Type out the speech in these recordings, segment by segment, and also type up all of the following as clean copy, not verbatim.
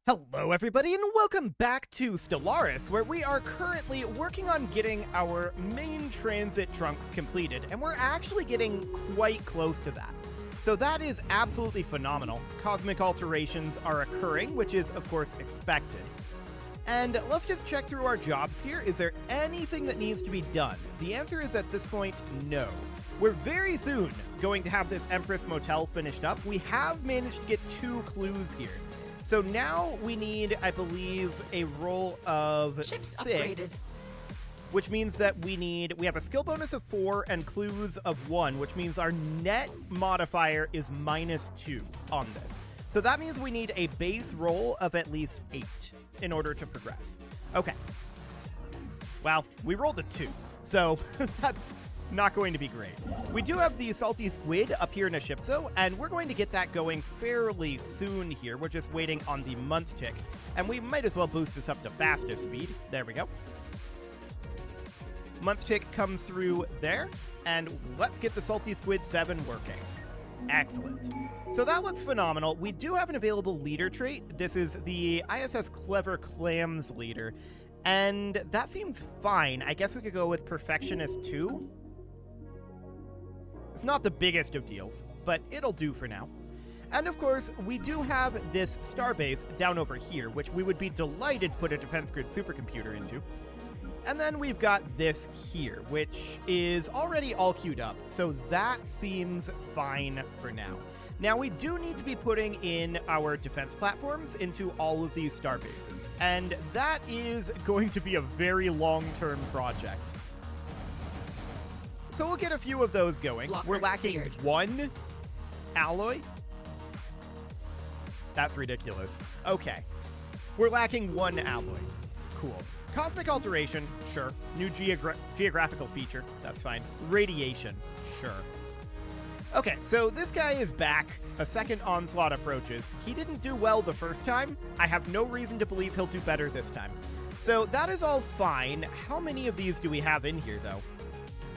Hello everybody and welcome back to Stellaris, where we are currently working on getting our main transit trunks completed, and we're actually getting quite close to that. So that is absolutely phenomenal. Cosmic alterations are occurring, which is of course expected. And let's just check through our jobs here. Is there anything that needs to be done? The answer is at this point, no. We're very soon going to have this Empress Motel finished up. We have managed to get 2 clues here. So now we need, I believe, a roll of Ships 6, upgraded. which means that we have a skill bonus of 4 and clues of 1, which means our net modifier is -2 on this. So that means we need a base roll of at least 8 in order to progress. Okay. Well, we rolled a 2, so that's not going to be great. We do have the Salty Squid up here in Ashipso, and we're going to get that going fairly soon here. We're just waiting on the month tick, and we might as well boost this up to fastest speed. There we go. Month tick comes through there, and let's get the Salty Squid 7 working. Excellent. So that looks phenomenal. We do have an available leader trait. This is the ISS Clever Clams leader, and that seems fine. I guess we could go with Perfectionist 2. It's not the biggest of deals, but it'll do for now. And of course, we do have this starbase down over here, which we would be delighted to put a defense grid supercomputer into. And then we've got this here, which is already all queued up, so that seems fine for now. Now, we do need to be putting in our defense platforms into all of these starbases, and that is going to be a very long-term project. So we'll get a few of those going. Blocker We're lacking cleared. 1 alloy. That's ridiculous. Okay. We're lacking 1 alloy. Cool. Cosmic alteration, sure. New geographical feature, that's fine. Radiation, sure. Okay, so this guy is back. A second onslaught approaches. He didn't do well the first time. I have no reason to believe he'll do better this time. So that is all fine. How many of these do we have in here, though?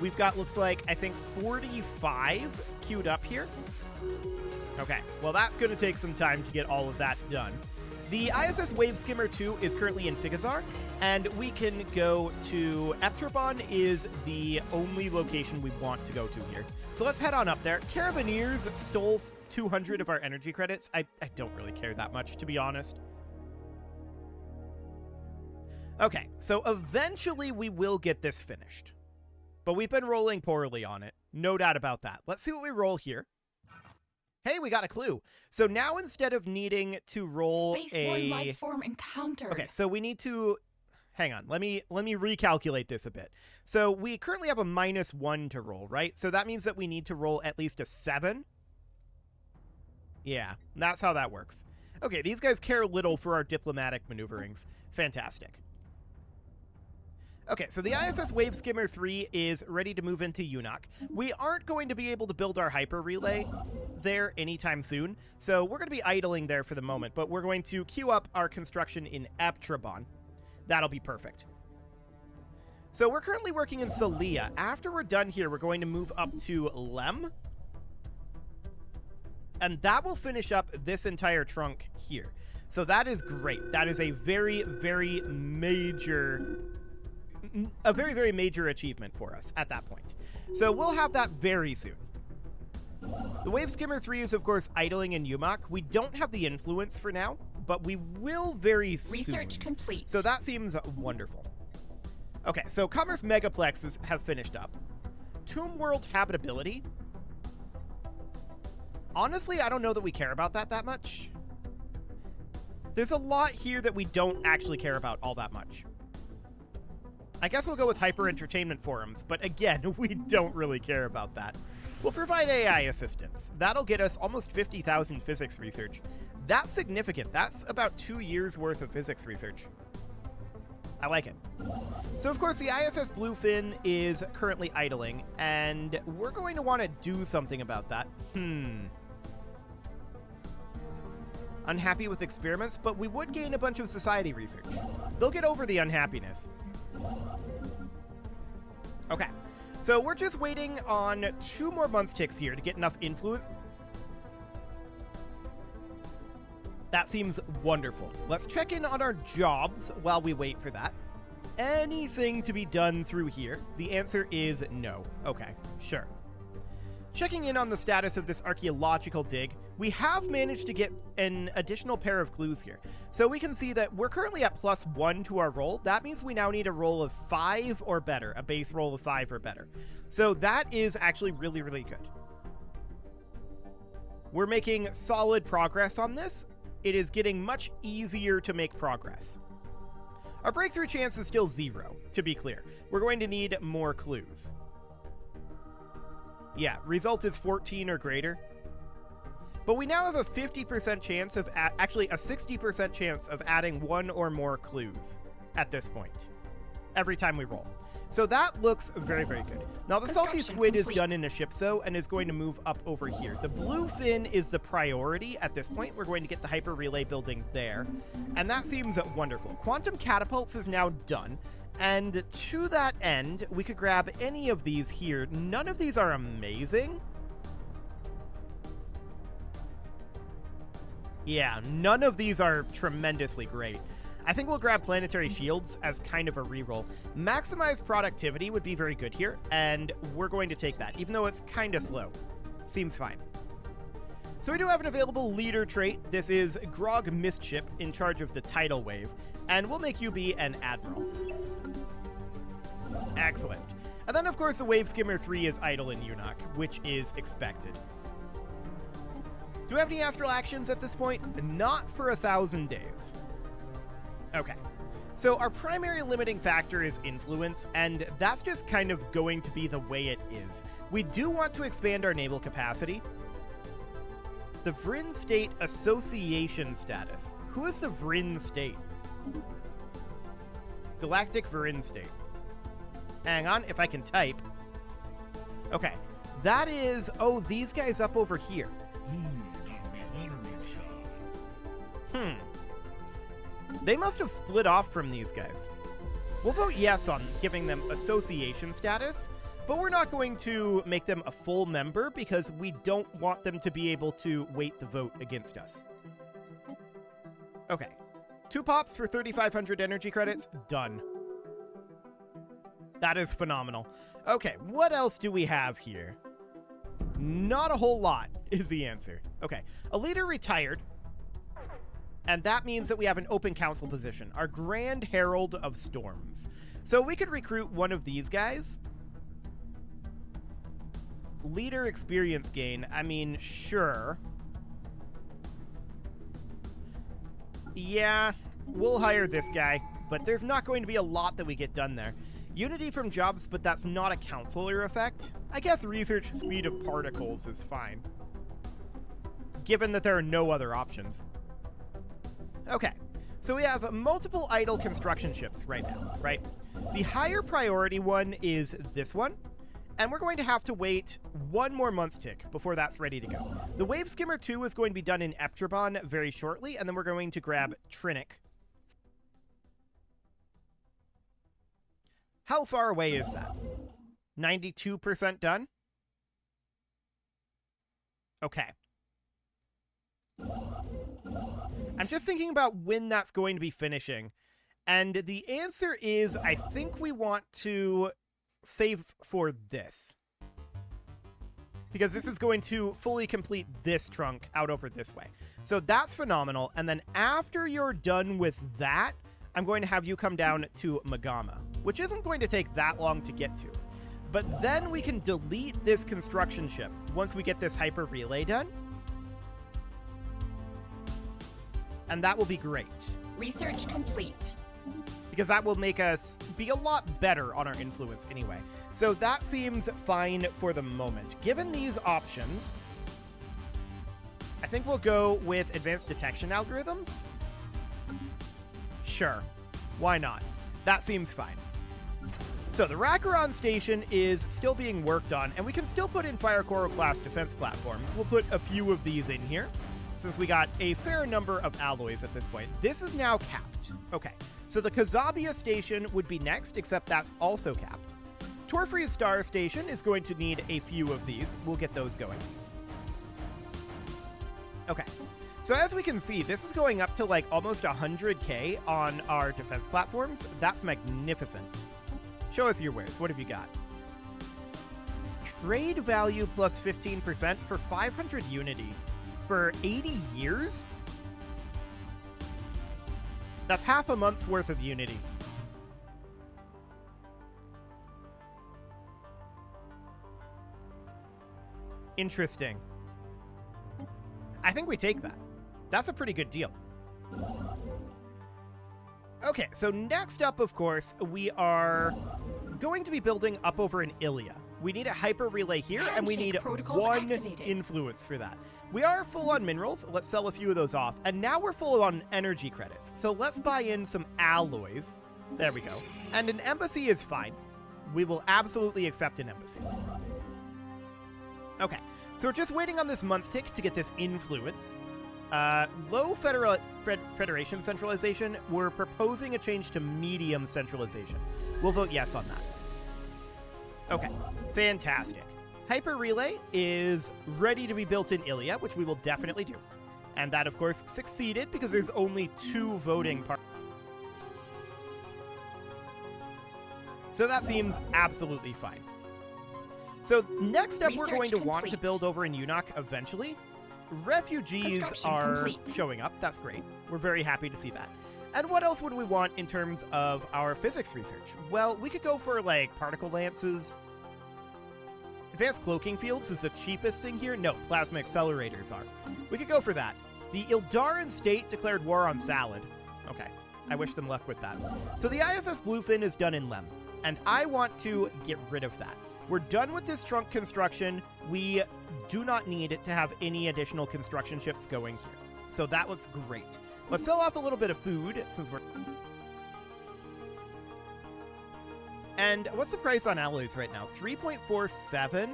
We've got, looks like, I think 45 queued up here. Okay, well, that's going to take some time to get all of that done. The ISS Wave Skimmer 2 is currently in Figazar, and we can go to Eptrabon is the only location we want to go to here. So let's head on up there. Carabineers stole 200 of our energy credits. I don't really care that much, to be honest. Okay, so eventually we will get this finished. But we've been rolling poorly on it. No doubt about that. Let's see what we roll here. Hey, we got a clue. So now instead of needing to roll Spaceborne life form encountered. Okay, so we need to... Hang on. Let me recalculate this a bit. So we currently have a -1 to roll, right? So that means that we need to roll at least a 7. Yeah, that's how that works. Okay, these guys care little for our diplomatic maneuverings. Fantastic. Okay, so the ISS Wave Skimmer 3 is ready to move into Unok. We aren't going to be able to build our hyper relay there anytime soon, so we're going to be idling there for the moment, but we're going to queue up our construction in Eptrabon. That'll be perfect. So we're currently working in Celia. After we're done here, we're going to move up to Lem, and that will finish up this entire trunk here. So that is great. That is a very, very major... a very, very major achievement for us at that point. So we'll have that very soon. The Wave Skimmer 3 is, of course, idling in Umok. We don't have the influence for now, but we will very soon. Research complete. So that seems wonderful. Okay, so Commerce Megaplexes have finished up. Tomb World Habitability. Honestly, I don't know that we care about that much. There's a lot here that we don't actually care about all that much. I guess we'll go with Hyper Entertainment Forums, but again, we don't really care about that. We'll provide AI assistance. That'll get us almost 50,000 physics research. That's significant. That's about 2 years worth of physics research. I like it. So, of course, the ISS Bluefin is currently idling, and we're going to want to do something about that. Unhappy with experiments, but we would gain a bunch of society research. They'll get over the unhappiness. Okay, so we're just waiting on 2 more month ticks here to get enough influence. That seems wonderful. Let's check in on our jobs while we wait for that. Anything to be done through here? The answer is no. Okay, sure. Checking in on the status of this archaeological dig, we have managed to get an additional pair of clues here. So we can see that we're currently at +1 to our roll. That means we now need a roll of 5 or better, a base roll of 5 or better. So that is actually really, really good. We're making solid progress on this. It is getting much easier to make progress. Our breakthrough chance is still 0, to be clear. We're going to need more clues. Yeah, result is 14 or greater. But we now have a 50% chance of, actually a 60% chance of adding 1 or more clues at this point, every time we roll. So that looks very, very good. Now the salty squid is done in a shipso and is going to move up over here. The bluefin is the priority at this point. We're going to get the hyper relay building there. And that seems wonderful. Quantum catapults is now done. And to that end, we could grab any of these here. None of these are amazing. Yeah, none of these are tremendously great. I think we'll grab planetary shields as kind of a reroll. Maximize productivity would be very good here, and we're going to take that, even though it's kind of slow. Seems fine. So we do have an available leader trait. This is Grog Mistship, in charge of the tidal wave, and we'll make you be an admiral. Excellent. And then, of course, the Wave Skimmer 3 is idle in Eunuch, which is expected. Do we have any astral actions at this point? Not for 1,000 days. Okay. So our primary limiting factor is influence, and that's just kind of going to be the way it is. We do want to expand our naval capacity. The Vryn State Association status. Who is the Vryn State? Galactic Vryn State. Hang on, if I can type. Okay. That is, oh, these guys up over here. They must have split off from these guys. We'll vote yes on giving them association status, but we're not going to make them a full member because we don't want them to be able to weight the vote against us. Okay. 2 pops for 3,500 energy credits. Done. That is phenomenal. Okay, what else do we have here? Not a whole lot is the answer. Okay, a leader retired. And that means that we have an open council position, our Grand Herald of Storms. So we could recruit one of these guys. Leader experience gain, I mean, sure. Yeah, we'll hire this guy, but there's not going to be a lot that we get done there. Unity from jobs, but that's not a counselor effect. I guess research speed of particles is fine, given that there are no other options. Okay, so we have multiple idle construction ships right now, right? The higher priority one is this one, and we're going to have to wait 1 more month tick before that's ready to go. The Wave Skimmer 2 is going to be done in Eptrabon very shortly, and then we're going to grab Trinic. How far away is that? 92% done? Okay. I'm just thinking about when that's going to be finishing. And the answer is, I think we want to save for this. Because this is going to fully complete this trunk out over this way. So that's phenomenal. And then after you're done with that, I'm going to have you come down to Magama, which isn't going to take that long to get to. But then we can delete this construction ship once we get this hyper relay done. And that will be great. Research complete. Because that will make us be a lot better on our influence anyway. So that seems fine for the moment. Given these options, I think we'll go with advanced detection algorithms. Sure. Why not? That seems fine. So the Rakaron station is still being worked on, and we can still put in Fire Coral class defense platforms. We'll put a few of these in here, since we got a fair number of alloys at this point. This is now capped. Okay, so the Kazabia station would be next, except that's also capped. Torfree's Star Station is going to need a few of these. We'll get those going. Okay, So as we can see, this is going up to like almost 100k on our defense platforms. That's magnificent. Show us your wares. What have you got? Trade value plus 15% for 500 unity for 80 years? That's half a month's worth of unity. Interesting. I think we take that. That's a pretty good deal. Okay, so next up, of course, we are going to be building up over in Ilia. We need a hyper relay here, and we need one influence for that. We are full on minerals. Let's sell a few of those off. And now we're full on energy credits. So let's buy in some alloys. There we go. And an embassy is fine. We will absolutely accept an embassy. Okay, so we're just waiting on this month tick to get this influence. Low Federation centralization. We're proposing a change to medium centralization. We'll vote yes on that. Okay, fantastic. Hyper Relay is ready to be built in Ilia, which we will definitely do. And that, of course, succeeded because there's only 2 voting parts. So that seems absolutely fine. So next up, we're going to want to build over in Unok eventually. Refugees are showing up. That's great. We're very happy to see that. And what else would we want in terms of our physics research? Well, we could go for, like, particle lances. Advanced cloaking fields is the cheapest thing here. No, plasma accelerators are. We could go for that. The Ildaran state declared war on salad. Okay, I wish them luck with that. So the ISS Bluefin is done in Lem, and I want to get rid of that. We're done with this trunk construction. We do not need to have any additional construction ships going here. So that looks great. Let's sell off a little bit of food since we're... And what's the price on alloys right now? 3.47?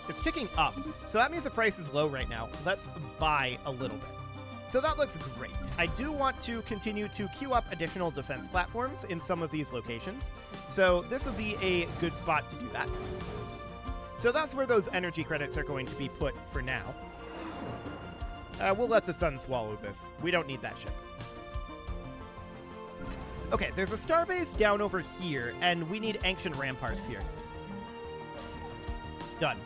It's ticking up. So that means the price is low right now. Let's buy a little bit. So that looks great. I do want to continue to queue up additional defense platforms in some of these locations. So this would be a good spot to do that. So that's where those energy credits are going to be put for now. We'll let the sun swallow this. We don't need that ship. Okay, there's a starbase down over here, and we need ancient ramparts here. Done.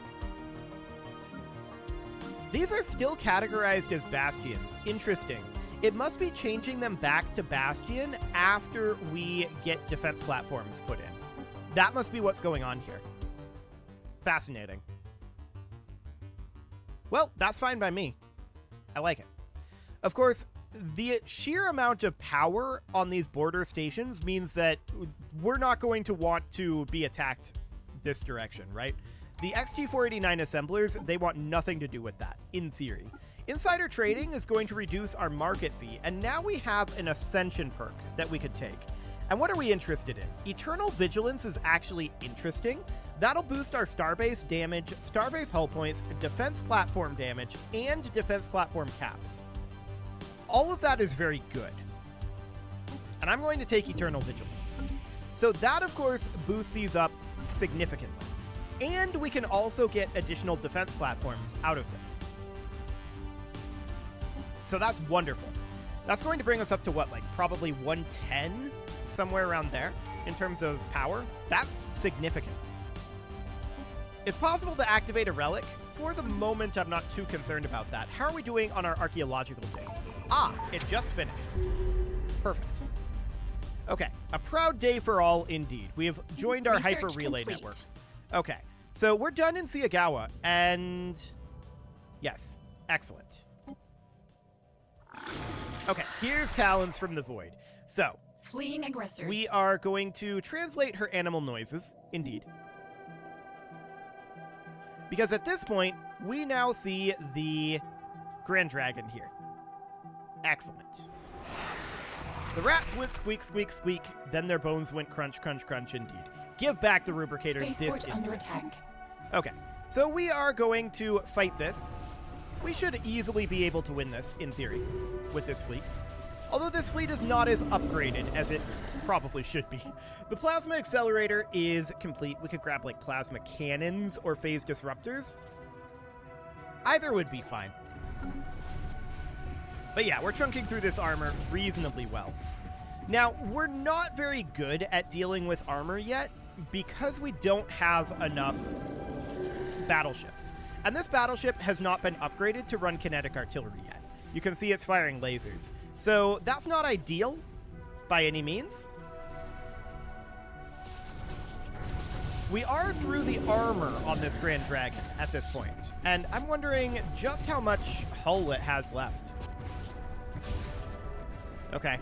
These are still categorized as bastions. Interesting. It must be changing them back to bastion after we get defense platforms put in. That must be what's going on here. Fascinating. Well, that's fine by me. I like it. Of course, the sheer amount of power on these border stations means that we're not going to want to be attacked this direction, right? The XT489 assemblers, they want nothing to do with that, in theory. Insider trading is going to reduce our market fee, and now we have an ascension perk that we could take. And what are we interested in? Eternal Vigilance is actually interesting. That'll boost our starbase damage, starbase hull points, defense platform damage, and defense platform caps. All of that is very good. And I'm going to take Eternal Vigilance. So that, of course, boosts these up significantly. And we can also get additional defense platforms out of this. So that's wonderful. That's going to bring us up to what, like probably 110? Somewhere around there in terms of power. That's significant. It's possible to activate a relic. For the moment, I'm not too concerned about that. How are we doing on our archaeological day? Ah, it just finished. Perfect. Okay, a proud day for all indeed. We have joined our hyper relay network. Okay, so we're done in Siagawa, and yes, excellent. Okay, here's Talons from the Void. So, fleeing aggressors. We are going to translate her animal noises, indeed. Because at this point, we now see the Grand Dragon here. Excellent. The rats went squeak, squeak, squeak, then their bones went crunch, crunch, crunch indeed. Give back the Rubricator this instant. Under attack. Okay, so we are going to fight this. We should easily be able to win this, in theory, with this fleet. Although this fleet is not as upgraded as it probably should be. The plasma accelerator is complete. We could grab like plasma cannons or phase disruptors. Either would be fine. But yeah, we're chunking through this armor reasonably well. Now, we're not very good at dealing with armor yet because we don't have enough battleships. And this battleship has not been upgraded to run kinetic artillery yet. You can see it's firing lasers. So that's not ideal by any means. We are through the armor on this Grand Dragon at this point, and I'm wondering just how much hull it has left. Okay.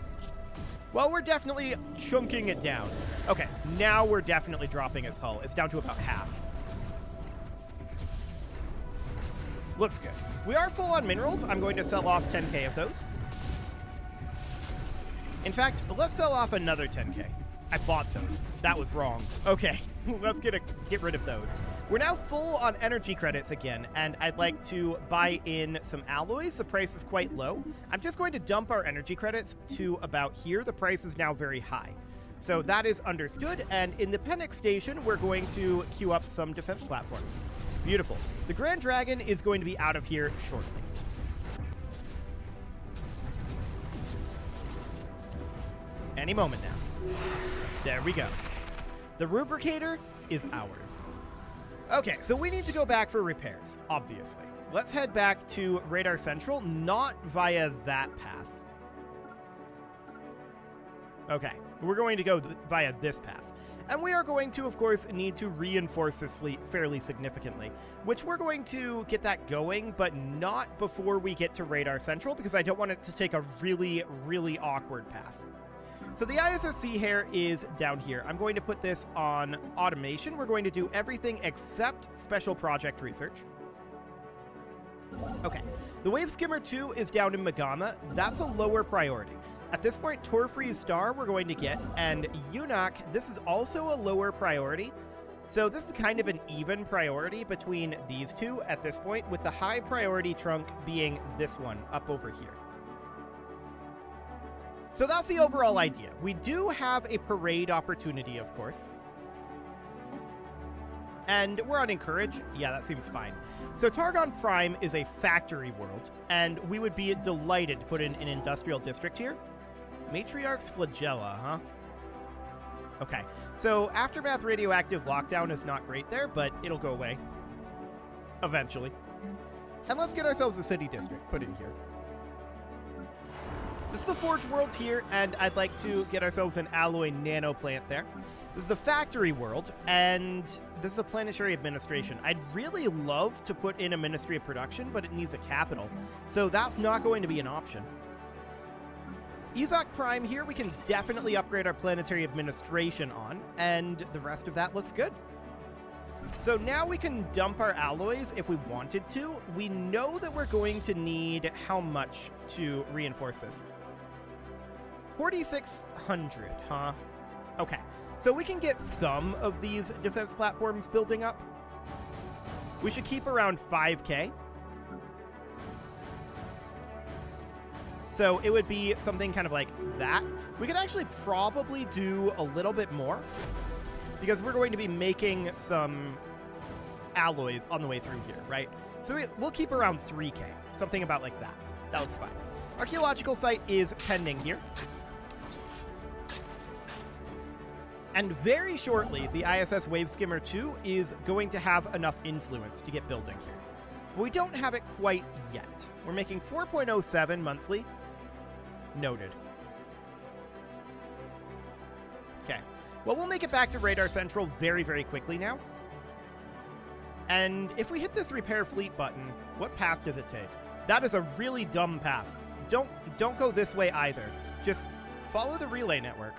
Well, we're definitely chunking it down. Okay, now we're definitely dropping his hull. It's down to about half. Looks good. We are full on minerals. I'm going to sell off 10k of those. In fact, let's sell off another 10k. I bought those. That was wrong. Okay, let's get rid of those. We're now full on energy credits again, and I'd like to buy in some alloys. The price is quite low. I'm just going to dump our energy credits to about here. The price is now very high. So that is understood, and in the Penix station, we're going to queue up some defense platforms. Beautiful. The Grand Dragon is going to be out of here shortly. Any moment now. There we go. The Rubricator is ours. Okay, so we need to go back for repairs, obviously. Let's head back to Radar Central, not via that path. Okay, we're going to go via this path. And we are going to, of course, need to reinforce this fleet fairly significantly, which we're going to get that going, but not before we get to Radar Central, because I don't want it to take a really, really awkward path. So the ISS Sea Hare is down here. I'm going to put this on automation. We're going to do everything except special project research. Okay, the Wave Skimmer 2 is down in Magama. That's a lower priority. At this point, Torfree's Star we're going to get, and Unak, this is also a lower priority. So this is kind of an even priority between these two at this point, with the high priority trunk being this one up over here. So that's the overall idea. We do have a parade opportunity, of course. And we're on Encourage. Yeah, that seems fine. So Targon Prime is a factory world, and we would be delighted to put in an industrial district here. Matriarch's Flagella, huh? Okay, so Aftermath Radioactive Lockdown is not great there, but it'll go away. Eventually. And let's get ourselves a city district put in here. This is a Forge World here, and I'd like to get ourselves an alloy nano plant there. This is a factory world, and this is a planetary administration. I'd really love to put in a Ministry of Production, but it needs a capital, so that's not going to be an option. Izak Prime here, we can definitely upgrade our planetary administration on, and the rest of that looks good. So now we can dump our alloys if we wanted to. We know that we're going to need how much to reinforce this? 4,600, huh? Okay, so we can get some of these defense platforms building up. We should keep around 5k. So it would be something kind of like that. We could actually probably do a little bit more because we're going to be making some alloys on the way through here, right? So we'll keep around 3k, something about like that. That looks fine. Archaeological site is pending here. And very shortly, the ISS Wave Skimmer 2 is going to have enough influence to get building here. But we don't have it quite yet. We're making 4.07 monthly. Noted. Okay. Well, we'll make it back to Radar Central very, very quickly now. And if we hit this repair fleet button, what path does it take? That is a really dumb path. Don't go this way either. Just follow the relay network.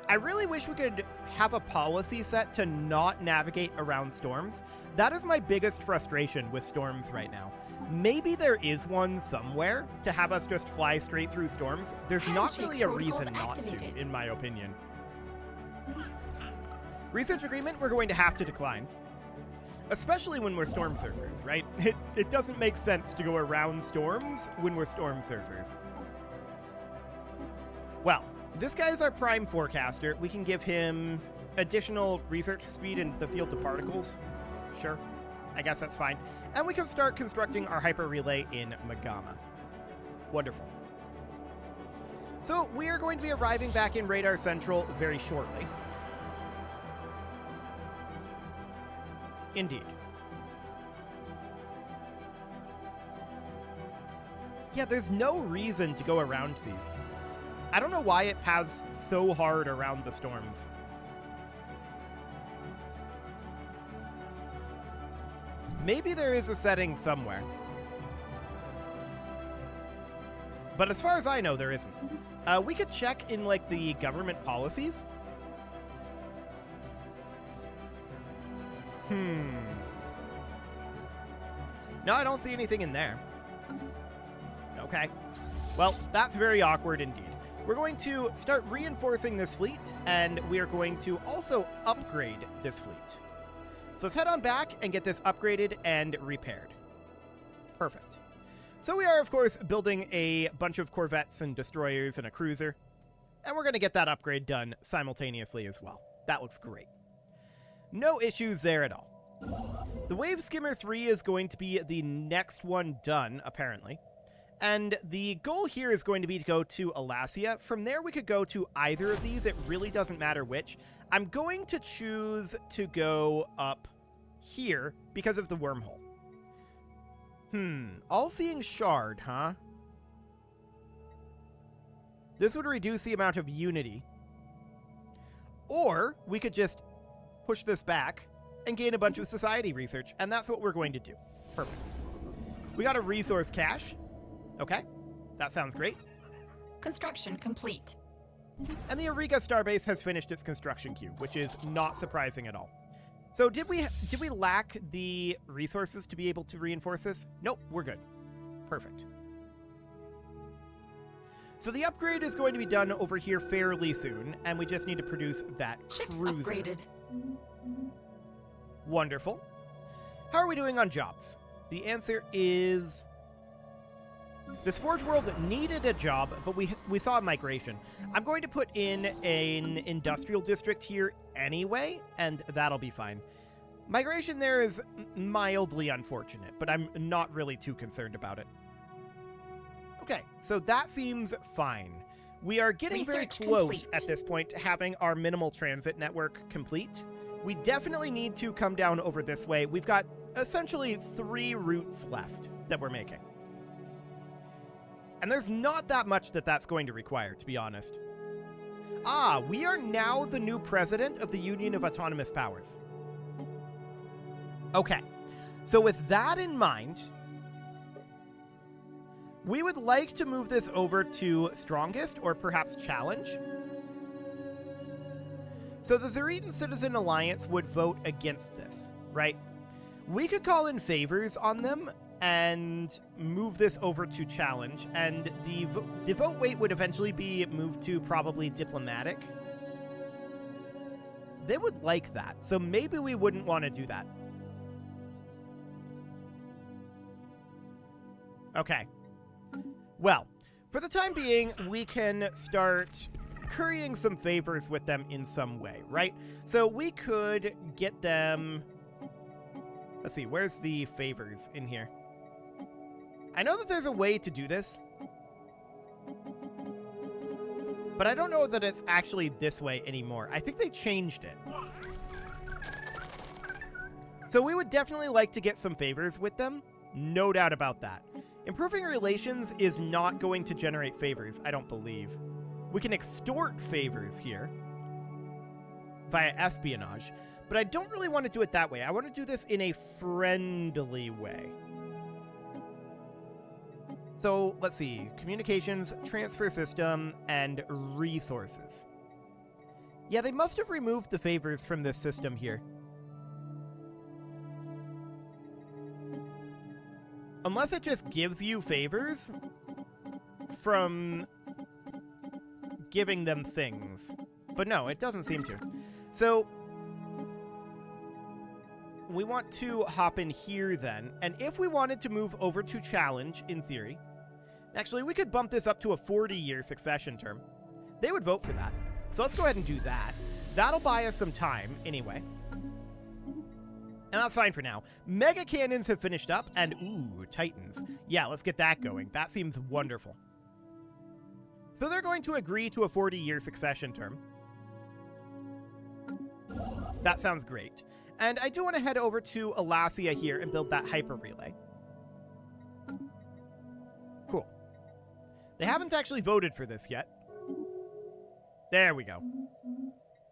I really wish we could have a policy set to not navigate around storms. That is my biggest frustration with storms right now. Maybe there is one somewhere to have us just fly straight through storms. There's not really a reason not to, in my opinion. Research agreement we're going to have to decline. Especially when we're storm surfers, right? It doesn't make sense to go around storms when we're storm surfers. Well, this guy is our prime forecaster. We can give him additional research speed in the field of particles. Sure, I guess that's fine. And we can start constructing our hyper relay in Magama. Wonderful. So we are going to be arriving back in Radar Central very shortly. Indeed. Yeah, there's no reason to go around these. I don't know why it paths so hard around the storms. Maybe there is a setting somewhere. But as far as I know, there isn't. We could check in, like, the government policies. No, I don't see anything in there. Okay. Well, that's very awkward indeed. We're going to start reinforcing this fleet, and we are going to also upgrade this fleet. So let's head on back and get this upgraded and repaired. Perfect. So we are, of course, building a bunch of corvettes and destroyers and a cruiser, and we're going to get that upgrade done simultaneously as well. That looks great. No issues there at all. The Wave Skimmer 3 is going to be the next one done, apparently. And the goal here is going to be to go to Alasia. From there, we could go to either of these. It really doesn't matter which. I'm going to choose to go up here because of the wormhole. All-Seeing Shard, huh? This would reduce the amount of unity. Or we could just push this back and gain a bunch of society research, and that's what we're going to do. Perfect. We got a resource cache. Okay, that sounds great. Construction complete. And the Auriga Starbase has finished its construction queue, which is not surprising at all. So did we lack the resources to be able to reinforce this? Nope, we're good. Perfect. So the upgrade is going to be done over here fairly soon, and we just need to produce that Ships cruiser. upgraded. Wonderful. How are we doing on jobs? The answer is... This Forge World needed a job, but we saw a migration. I'm going to put in an industrial district here anyway, and that'll be fine. Migration there is mildly unfortunate, but I'm not really too concerned about it. Okay, so that seems fine. We are getting very close at this point to having our minimal transit network complete. We definitely need to come down over this way. We've got essentially 3 routes left that we're making. And there's not that much that's going to require, to be honest. Ah, we are now the new president of the Union of Autonomous Powers. Okay, so with that in mind, we would like to move this over to Strongest or perhaps Challenge. So the Zeritan Citizen Alliance would vote against this, right? We could call in favors on them and move this over to Challenge, and the vote weight would eventually be moved to probably Diplomatic. They would like that, so maybe we wouldn't want to do that. Okay. Well, for the time being, we can start currying some favors with them in some way, right? So we could get them... Let's see, where's the favors in here? I know that there's a way to do this, but I don't know that it's actually this way anymore. I think they changed it. So we would definitely like to get some favors with them. No doubt about that. Improving relations is not going to generate favors, I don't believe. We can extort favors here via espionage, but I don't really want to do it that way. I want to do this in a friendly way. So let's see, communications, transfer system, and resources. Yeah, they must have removed the favors from this system here. Unless it just gives you favors from giving them things. But no, it doesn't seem to. So we want to hop in here then. And if we wanted to move over to Challenge, in theory, actually, we could bump this up to a 40-year succession term. They would vote for that. So let's go ahead and do that. That'll buy us some time anyway. And that's fine for now. Mega cannons have finished up, and ooh, Titans. Yeah, let's get that going. That seems wonderful. So they're going to agree to a 40-year succession term. That sounds great. And I do want to head over to Alasia here and build that hyper relay. Cool. They haven't actually voted for this yet. There we go.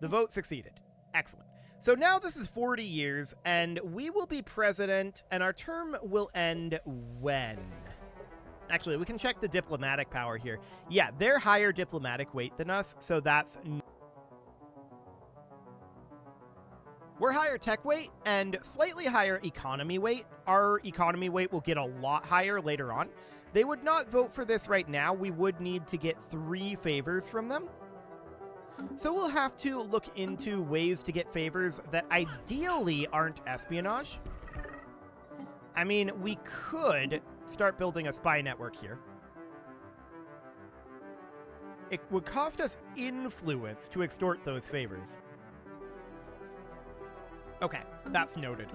The vote succeeded. Excellent. So now this is 40 years, and we will be president, and our term will end when? Actually, we can check the diplomatic power here. Yeah, they're higher diplomatic weight than us, so that's... We're higher tech weight and slightly higher economy weight. Our economy weight will get a lot higher later on. They would not vote for this right now. We would need to get 3 favors from them. So we'll have to look into ways to get favors that ideally aren't espionage. I mean, we could start building a spy network here. It would cost us influence to extort those favors. Okay, that's noted.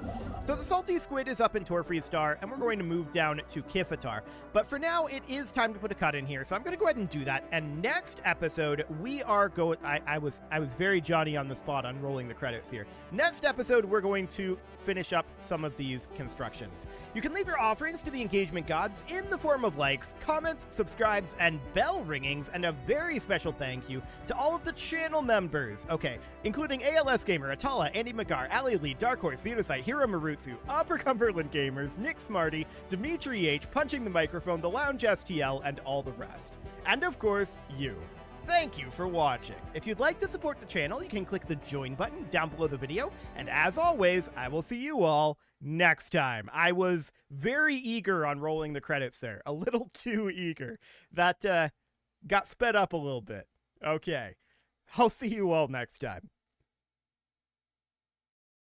So the Salty Squid is up in Torfree Star, and we're going to move down to Kifatar. But for now, it is time to put a cut in here, so I'm going to go ahead and do that. And next episode, we are going... I was very Johnny on the spot on rolling the credits here. Next episode, we're going to finish up some of these constructions. You can leave your offerings to the engagement gods in the form of likes, comments, subscribes, and bell ringings, and a very special thank you to all of the channel members. Okay, including ALS Gamer, Atala, Andy McGar, Ali Lee, Dark Horse, Xenocite, Hiro Marutsu, Upper Cumberland Gamers, Nick Smarty, Dimitri H, Punching the Microphone, The Lounge STL, and all the rest. And of course, you. Thank you for watching. If you'd like to support the channel, you can click the join button down below the video, and as always, I will see you all next time. I was very eager on rolling the credits there, a little too eager. That got sped up a little bit. Okay, I'll see you all next time.